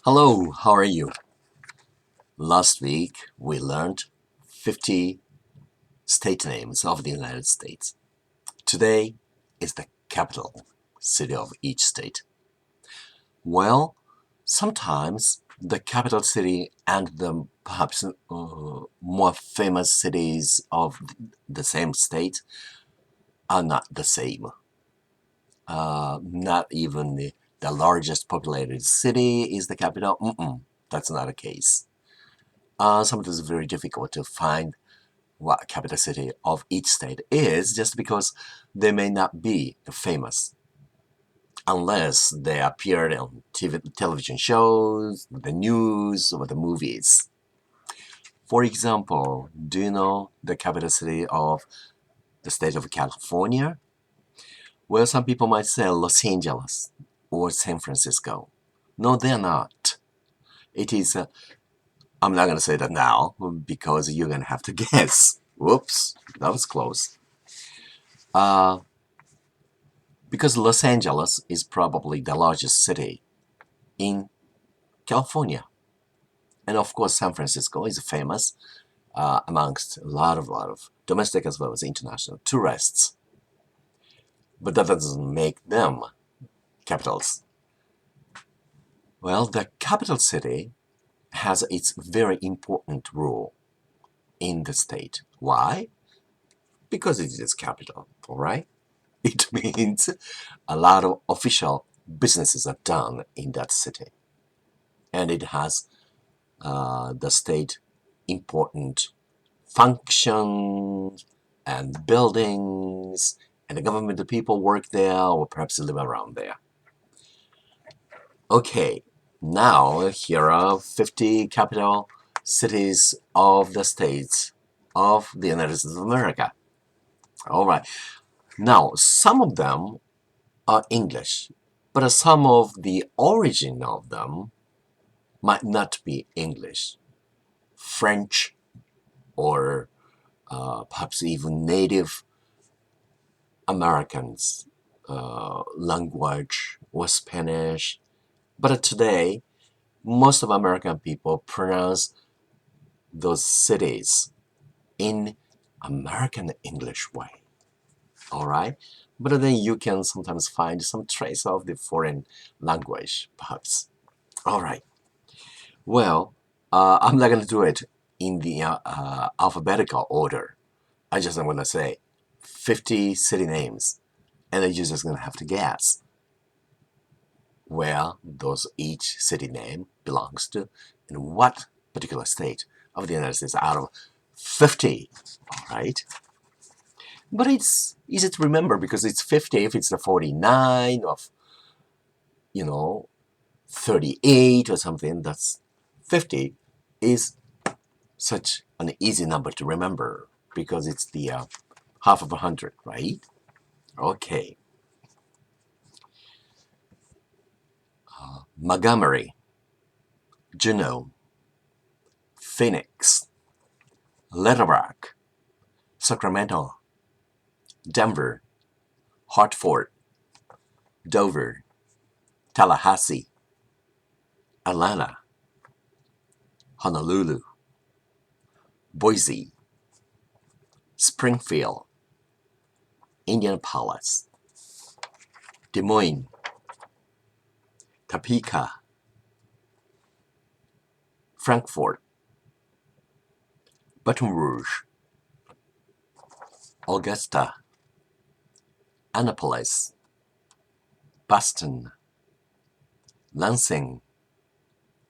Hello, how are you? Last week we learned 50 state names of the United States. Today is the capital city of each state. Well, sometimes the capital city and the perhaps more famous cities of the same state are not the same. Not even the largest populated city is the capital. That's not the case. Sometimes it's very difficult to find what capital city of each state is just because they may not be famous unless they appeared on television shows, the news, or the movies. For example, do you know the capital city of the state of California? Well, some people might say Los Angeles or San Francisco. No, they're not. It is, I'm not going to say that now because you're going to have to guess. Whoops, that was close. Because Los Angeles is probably the largest city in California. And of course, San Francisco is famous amongst a lot of domestic as well as international tourists. But that doesn't make them capitals. Well, the capital city has its very important role in the state. Why? Because it is capital, all right? It means a lot of official businesses are done in that city. And it has the state important functions and buildings, and the government people work there or perhaps live around there. Okay, now here are 50 capital cities of the states of the United States of America. All right. Now, some of them are English, but some of the origin of them might not be English, French, or perhaps even Native Americans language or Spanish. But today, most of American people pronounce those cities in American English way. All right? But then you can sometimes find some trace of the foreign language, perhaps. All right. Well, I'm not going to do it in the alphabetical order. I just want to say 50 city names, and then you're just going to have to guess where those each city name belongs to in what particular state of the United States out of 50. All right. But it's easy to remember because it's 50 if it's the 49 of, 38 or something. That's 50 is such an easy number to remember because it's the half of 100, right? Okay. Montgomery, Juneau, Phoenix, Little Rock, Sacramento, Denver, Hartford, Dover, Tallahassee, Atlanta, Honolulu, Boise, Springfield, Indianapolis, Des Moines, Topeka, Frankfurt, Baton Rouge, Augusta, Annapolis, Boston, Lansing,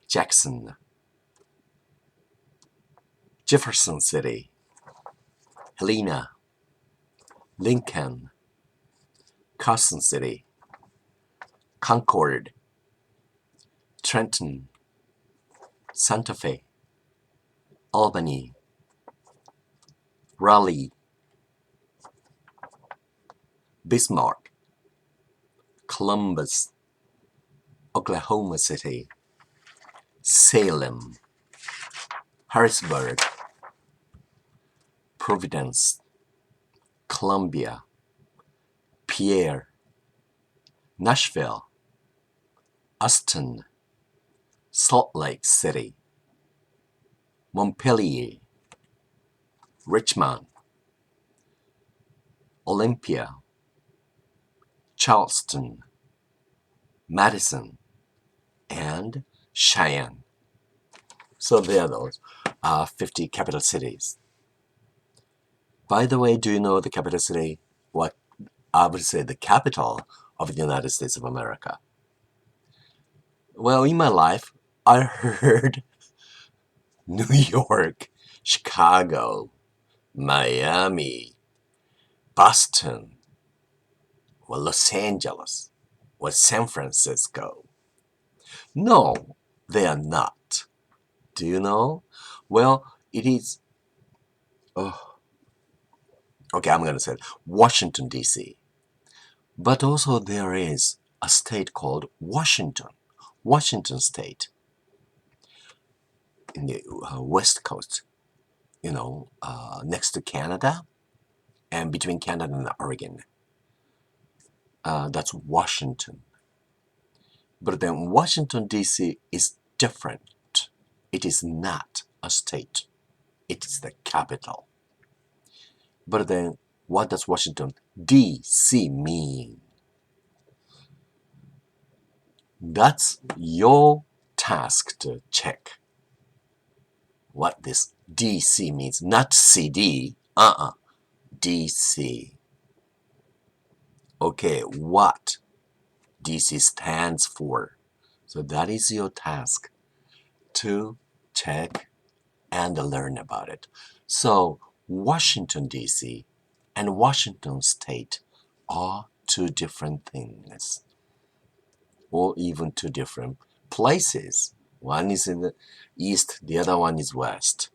Jackson, Jefferson City, Helena, Lincoln, Carson City, Concord, Trenton, Santa Fe, Albany, Raleigh, Bismarck, Columbus, Oklahoma City, Salem, Harrisburg, Providence, Columbia, Pierre, Nashville, Austin, Salt Lake City, Montpelier, Richmond, Olympia, Charleston, Madison, and Cheyenne. So there are those 50 capital cities. By the way, do you know the capital city? What I would say the capital of the United States of America. Well, in my life, I heard New York, Chicago, Miami, Boston, or Los Angeles, or San Francisco. No, they are not. Do you know? Well, it is. Oh, okay, I'm going to say it. Washington, D.C. But also there is a state called Washington, Washington State, in the West Coast, next to Canada and between Canada and Oregon. That's Washington. But then Washington, D.C. is different. It is not a state. It is the capital. But then what does Washington, D.C. mean? That's your task to check what this DC means. Not CD, DC. Okay, what DC stands for. So that is your task to check and learn about it. So Washington DC and Washington State are two different things, or even two different places. One is in the east, the other one is west.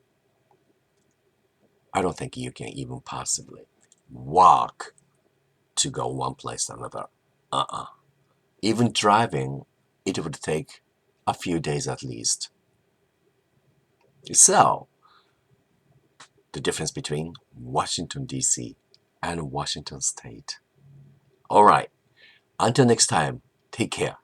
I don't think you can even possibly walk to go one place to another. Even driving, it would take a few days at least. So, the difference between Washington, D.C. and Washington State. All right. Until next time, take care.